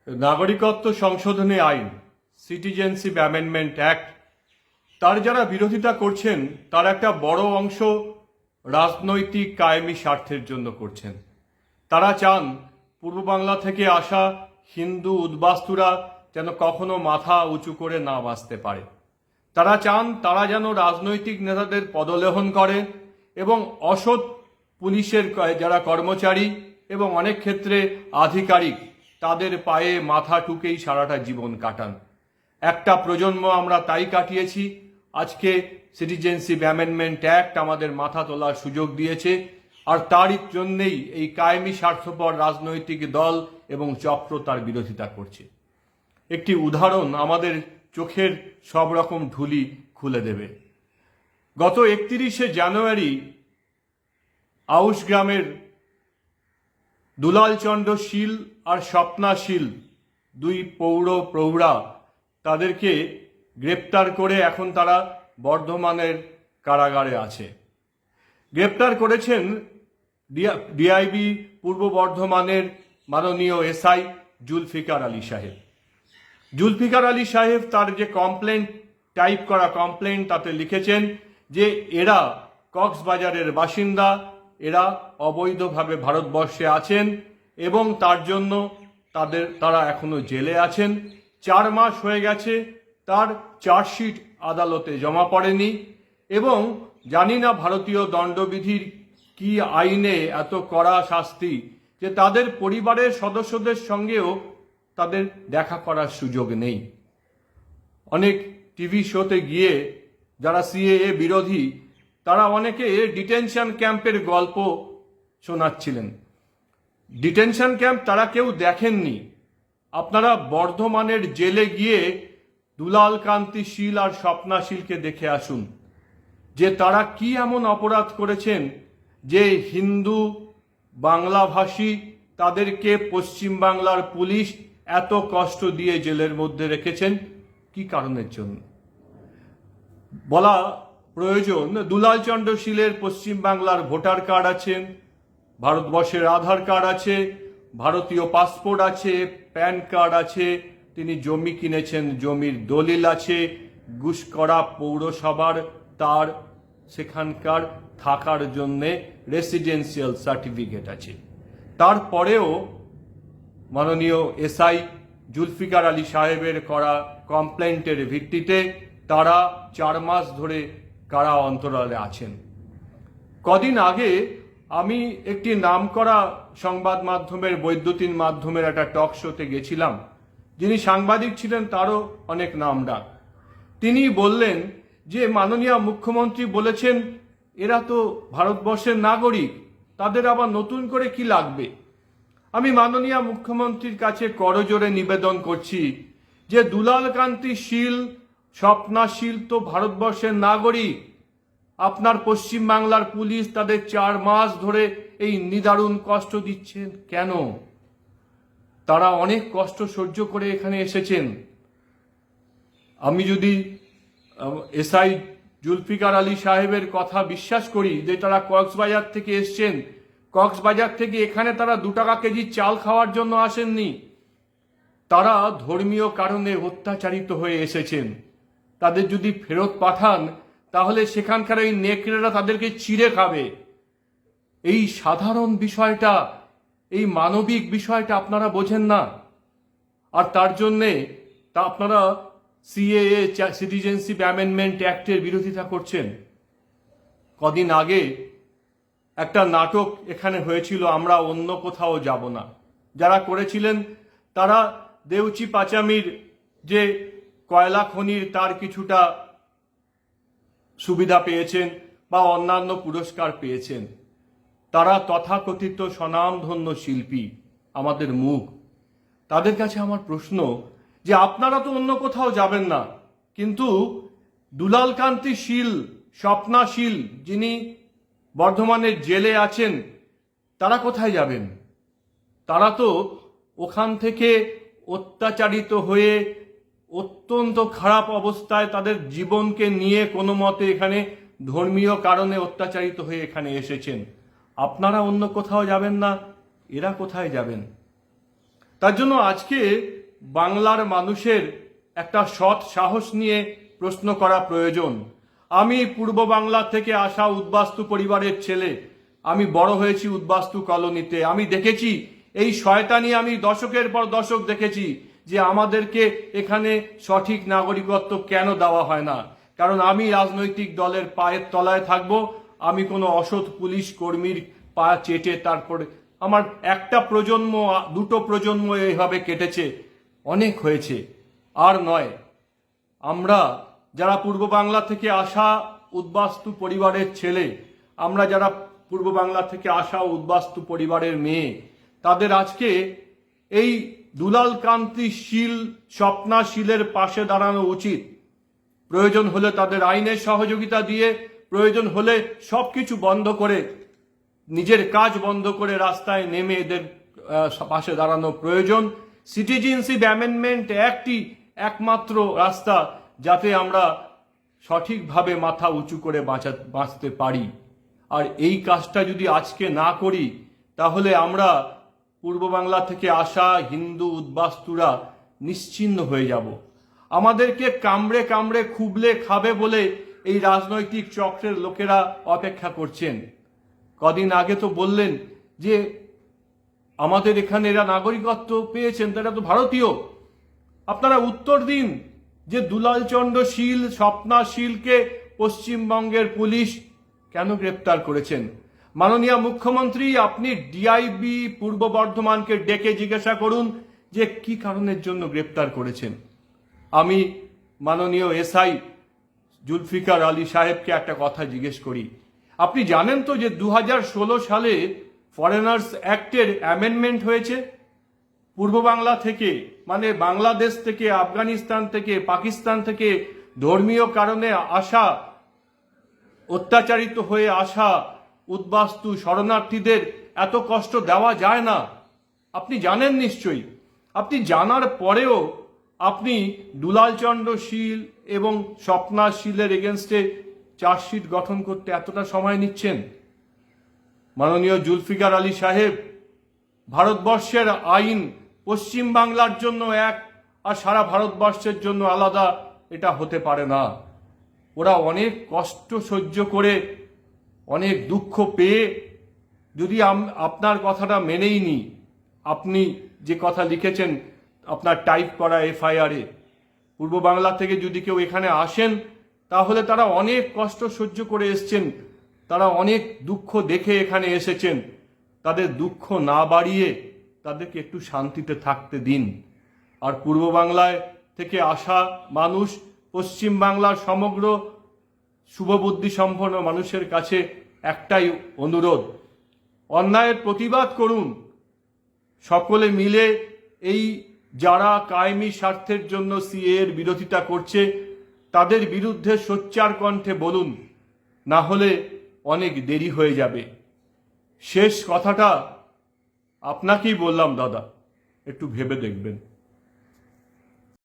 নাগরিকত্ব সংশোধনী আইন, সিটিজেনশিপ অ্যামেন্ডমেন্ট অ্যাক্ট, তার যারা বিরোধিতা করছেন তার একটা বড় অংশ রাজনৈতিক কায়েমি স্বার্থের জন্য করছেন। তারা চান পূর্ব বাংলা থেকে আসা হিন্দু উদ্বাস্তুরা যেন কখনো মাথা উঁচু করে না বাঁচতে পারে। তারা চান তারা যেন রাজনৈতিক নেতাদের পদলেহন করে এবং অসৎ পুলিশের যারা কর্মচারী এবং অনেক ক্ষেত্রে আধিকারিক তাদের পায়ে মাথা ঠুকেই সারাটা জীবন কাটান। একটা প্রজন্ম আমরা তাই কাটিয়েছি। আজকে সিটিজেনশিপ অ্যামেন্ডমেন্ট অ্যাক্ট আমাদের মাথা তোলার সুযোগ দিয়েছে, আর তারই জন্যেই এই কায়েমি স্বার্থপর রাজনৈতিক দল এবং চক্র তার বিরোধিতা করছে। একটি উদাহরণ আমাদের চোখের সব রকম ঢুলি খুলে দেবে। গত 31শে জানুয়ারি আউশ গ্রামের দুলালচন্দ্র শীল আর স্বপ্না শীল, দুই প্রৌঢ়া, তাদেরকে গ্রেপ্তার করে এখন তারা বর্ধমানের কারাগারে আছে। গ্রেপ্তার করেছেন ডিআইবি পূর্ব বর্ধমানের মাননীয় এসআই জুলফিকার আলী সাহেব। জুলফিকার আলী সাহেব তার যে টাইপ করা কমপ্লেন তাতে লিখেছেন যে এরা কক্সবাজারের বাসিন্দা, এরা অবৈধভাবে ভারতবর্ষে আছেন এবং তার জন্য তারা এখনো জেলে আছেন। 4 মাস হয়ে গেছে, তার চার্জশিট আদালতে জমা পড়েনি এবং জানি না ভারতীয় দণ্ডবিধির কি আইনে এত কড়া শাস্তি যে তাদের পরিবারের সদস্যদের সঙ্গেও তাদের দেখা করার সুযোগ নেই। অনেক টিভি শোতে গিয়ে যারা সিএএ বিরোধী তারা অনেকে ডিটেনশন ক্যাম্পের গল্প শোনাচ্ছিলেন। ডিটেনশন ক্যাম্প তারা কেউ দেখেননি। আপনারা বর্ধমানের জেলে গিয়ে দুলাল কান্তি শীল আর স্বপ্না শীলকে দেখে আসুন যে তারা কি এমন অপরাধ করেছেন যে হিন্দু বাংলাভাষী তাদেরকে পশ্চিমবাংলার পুলিশ এত কষ্ট দিয়ে জেলের মধ্যে রেখেছেন। কি কারণের জন্য বলা প্রয়োজন। দুলালচন্দ্র শীলের পশ্চিমবাংলার ভোটার কার্ড আছেন, ভারতবর্ষের আধার কার্ড আছে, ভারতীয় পাসপোর্ট আছে, প্যান কার্ড আছে, তিনি জমি কিনেছেন, জমির দলিল আছে, গুসকরা পৌরসভার তার সেখানকার থাকার জন্যে রেসিডেন্সিয়াল সার্টিফিকেট আছে। তারপরেও মাননীয় এসআই জুলফিকার আলী সাহেবের করা কমপ্লেন্টের ভিত্তিতে তারা 4 মাস ধরে কারা অন্তরালে আছেন। কদিন আগে আমি একটি নামকরা সংবাদ মাধ্যমের বৈদ্যুতিন মাধ্যমের একটা টক শোতে গেছিলাম। যিনি সাংবাদিক ছিলেন তারও অনেক নাম ডাক। তিনি বললেন যে মাননীয় মুখ্যমন্ত্রী বলেছেন এরা তো ভারতবর্ষের নাগরিক, তাদের আবার নতুন করে কি লাগবে। আমি মাননীয় মুখ্যমন্ত্রীর কাছে করজোড়ে নিবেদন করছি যে দুলাল কান্তি শীল, স্বপ্না শীল তো ভারতবর্ষের নাগরিক। আপনার পশ্চিমবাংলার পুলিশ তাদের 4 মাস ধরে এই নিদারুণ কষ্ট দিচ্ছেন কেন? তারা অনেক কষ্ট সহ্য করে এখানে এসেছেন। আমি যদি এসআই জুলফিকার আলী সাহেবের কথা বিশ্বাস করি যে তারা কক্সবাজার থেকে এসছেন, কক্সবাজার থেকে এখানে তারা 2 টাকা কেজি চাল খাওয়ার জন্য আসেননি। তারা ধর্মীয় কারণে অত্যাচারিত হয়ে এসেছেন। তাদের যদি ফেরত পাঠান তাহলে সেখানকার এই নেকড়েরা তাদেরকে চিড়ে খাবে। এই সাধারণ বিষয়টা, এই মানবিক বিষয়টা আপনারা বোঝেন না, আর তার জন্যে আপনারা সিএএ সিটিজেনশিপ অ্যামেন্ডমেন্ট অ্যাক্টের বিরোধিতা করছেন। কদিন আগে একটা নাটক এখানে হয়েছিল, আমরা অন্য কোথাও যাব না। যারা করেছিলেন তারা দেউচি পাচামির যে কয়লা খনির তার কিছুটা সুবিধা পেয়েছেন বা অন্যান্য পুরস্কার পেয়েছেন। তারা তথাকথিত স্বনামধন্য শিল্পী, আমাদের মুখ। তাদের কাছে আমার প্রশ্ন যে আপনারা তো অন্য কোথাও যাবেন না, কিন্তু দুলাল কান্তি শীল, স্বপ্না শীল যিনি বর্ধমানের জেলে আছেন, তারা কোথায় যাবেন? তারা তো ওখান থেকে অত্যাচারিত হয়ে অত্যন্ত খারাপ অবস্থায় তাদের জীবনকে নিয়ে কোনো মতে এখানে ধর্মীয় কারণে অত্যাচারিত হয়ে এখানে এসেছেন। আপনারা অন্য কোথাও যাবেন না, এরা কোথায় যাবেন? তার জন্য আজকে বাংলার মানুষের একটা সৎ সাহস নিয়ে প্রশ্ন করা প্রয়োজন। আমি পূর্ব বাংলা থেকে আসা উদ্বাস্তু পরিবারের ছেলে, আমি বড় হয়েছি উদ্বাস্তু কলোনিতে। আমি দেখেছি এই শয়তানি, আমি দশকের পর দশক দেখেছি যে আমাদেরকে এখানে সঠিক নাগরিকত্ব কেন দেওয়া হয় না। কারণ আমি রাজনৈতিক দলের পায়ের তলায় থাকব, আমি কোনো অসৎ পুলিশ কর্মীর পা চেটে তারপরে আমার একটা প্রজন্ম, দুটো প্রজন্ম এইভাবে কেটেছে, অনেক হয়েছে, আর নয়। আমরা যারা পূর্ব বাংলা থেকে আসা উদ্বাস্তু পরিবারের ছেলে, আমরা যারা পূর্ব বাংলা থেকে আসা উদ্বাস্তু পরিবারের মেয়ে, তাদের আজকে এই দুলাল কান্তি শীল, স্বপ্না শীলের পাশে দাঁড়ানো উচিত। প্রয়োজন হলে তাদের আইনের সহযোগিতা দিয়ে, প্রয়োজন হলে সবকিছু বন্ধ করে, নিজের কাজ বন্ধ করে রাস্তায় নেমে এদের পাশে দাঁড়ানো প্রয়োজন। সিটিজেনশিপ অ্যামেন্ডমেন্ট অ্যাক্টই একমাত্র রাস্তা যাতে আমরা সঠিকভাবে মাথা উঁচু করে বাঁচতে পারি। আর এই কাজটা যদি আজকে না করি, তাহলে আমরা পূর্ব বাংলা থেকে আসা হিন্দু উদ্বাস্তুরা নিশ্চিহ্ন হয়ে যাব। আমাদেরকে কামড়ে কামড়ে খুবলে খাবে বলে এই রাজনৈতিক চক্রের লোকেরা অপেক্ষা করছেন। কদিন আগে তো বললেন যে আমাদের এখানে এরা নাগরিকত্ব পেয়েছেন, তারা তো ভারতীয়। আপনারা উত্তর দিন যে দুলাল চন্দ্র শীল, স্বপ্না শীলকে পশ্চিমবঙ্গের পুলিশ কেন গ্রেপ্তার করেছেন? মাননীয় মুখ্যমন্ত্রী, আপনি ডিআইবি পূর্ব বর্ধমানকে ডেকে জিজ্ঞাসা করুন যে কি কারণের জন্য গ্রেপ্তার করেছেন। আমি মাননীয় এসআই জুলফিকার আলী সাহেবকে একটা কথা জিজ্ঞেস করি, আপনি জানেন তো যে 2016 সালে ফরেনার্স অ্যাক্টের অ্যামেন্ডমেন্ট হয়েছে? পূর্ব বাংলা থেকে, মানে বাংলাদেশ থেকে, আফগানিস্তান থেকে, পাকিস্তান থেকে ধর্মীয় কারণে আসা, অত্যাচারিত হয়ে আসা উদ্বাস্তু শরণার্থীদের এত কষ্ট দেওয়া যায় না। আপনি জানেন নিশ্চয়ই। আপনি জানার পরেও আপনি দুলাল চন্দ্র শীল এবং স্বপ্না শীলের এগেনস্টে চার্জশিট গঠন করতে এতটা সময় নিচ্ছেন। মাননীয় জুলফিকার আলী সাহেব, ভারতবর্ষের আইন পশ্চিম বাংলার জন্য এক আর সারা ভারতবর্ষের জন্য আলাদা, এটা হতে পারে না। ওরা অনেক কষ্ট সহ্য করে, অনেক দুঃখ পেয়ে, যদি আপনার কথাটা মেনেই নি, আপনি যে কথা লিখেছেন আপনার টাইপ করা এফআইআরে, পূর্ব বাংলা থেকে যদি কেউ এখানে আসেন তাহলে তারা অনেক কষ্ট সহ্য করে এসছেন, তারা অনেক দুঃখ দেখে এখানে এসেছেন। তাদের দুঃখ না বাড়িয়ে তাদেরকে একটু শান্তিতে থাকতে দিন। আর পূর্ব বাংলায় থেকে আসা মানুষ, পশ্চিম বাংলার সমগ্র শুভবুদ্ধি সম্পন্ন মানুষের কাছে একটাই অনুরোধ, অন্যায়ের প্রতিবাদ করুন। সকলে মিলে এই যারা কায়েমি স্বার্থের জন্য সিএ এর বিরোধিতা করছে তাদের বিরুদ্ধে সোচ্চার কণ্ঠে বলুন, না হলে অনেক দেরি হয়ে যাবে। শেষ কথাটা আপনাকেই বললাম দাদা, একটু ভেবে দেখবেন।